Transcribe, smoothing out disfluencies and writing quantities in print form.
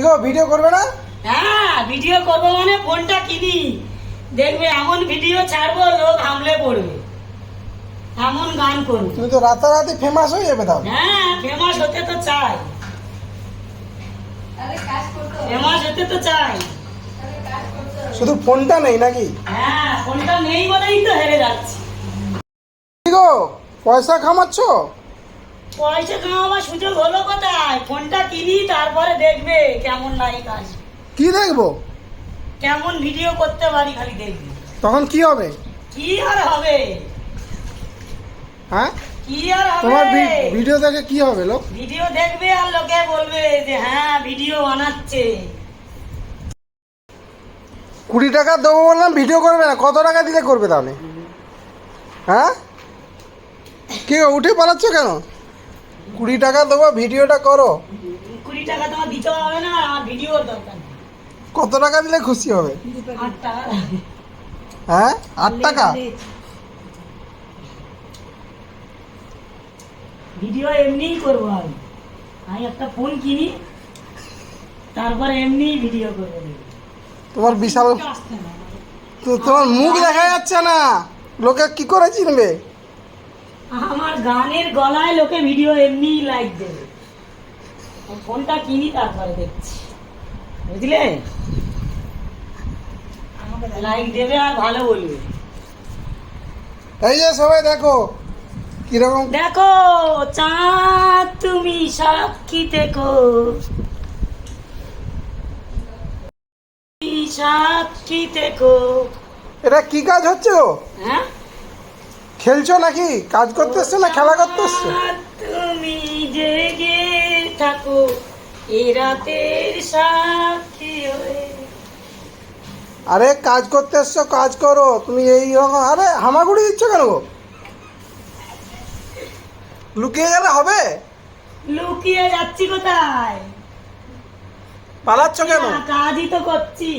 গো, video করবে না? হ্যাঁ ভিডিও করবো মানে ফোনটা কিনি, দেখবে এমন ভিডিও ছাড়বো লোক হামলে পড়বে, এমন গান করবো। তুমি তো রাতারাতি ফেমাস হয়ে যাবে তাহলে। হ্যাঁ ফেমাস হতে তো চাই, ফেমাস হতে তো চাই। শুধু ফোনটা নেই নাকি? হ্যাঁ ফোনটা নেই বলেই তো হেরে যাচ্ছি। কি গো, পয়সা কামাচ্ছ? পয়সা কামাবার সুযোগ হলো কোথায়? ফোনটা কিনি তারপরে দেখবে কেমন লাইক আসে, কি দেখবো? কেমন ভিডিও করতে পারি খালি দেখবে। তখন কি হবে? কি আর হবে, হ্যাঁ, কি আর তোমার হবে? ভিডিও দেখে কি হবে লোক? ভিডিও দেখবে আর লোকে বলবে যে হ্যাঁ ভিডিও বানাচ্ছে। 20 টাকা দেবো বললাম, ভিডিও করবে না, কত টাকা দিলে করবে তাহলে? হ্যাঁ, কি গো, উঠে পালাচ্ছ কেন? 20 টাকা দেবো, ভিডিওটা করো। 20 টাকা তোমার দিতে হবে না, আমার ভিডিওর দরকার নেই। কত টাকা দিলে খুশি হবে? 8 টাকা লাগে। হ্যাঁ, 8 টাকা? ভিডিও এমনিই করবো আমি, আমি একটা ফোন কিনি তারপর এমনিই ভিডিও করবো। তোমার বিশাল, তোমার মুখ দেখা যাচ্ছে না, লোকে কি করে চিনবে? আমার গানের গলায় লোকে ভিডিও এমনিই লাইক দেবে, ফোনটা কিনি তারপরে দেখছি, বুঝলে? লাইক দেবে আর ভালো বলবে। এই যে সবাই দেখো কিরকম। দেখো চাঁদ তুমি সাক্ষী দেখো, সাক্ষী দেখো। এটা কি কাজ হচ্ছে গো? হ্যাঁ খেলছো নাকি? কাজ করতে এসছো না খেলা করতে এসছো? তুমি জেগে থাকো এ রাতের সাক্ষী হয়ে। আরে কাজ করতে এসছো, কাজ করো। তুমি এই রকম আরে হামাগুড়ি দিচ্ছ কেন গো? লুকিয়ে গেলে হবে? লুকিয়ে যাচ্ছি কোথায়? পালাচ্ছ কেন? কাজই তো করছি।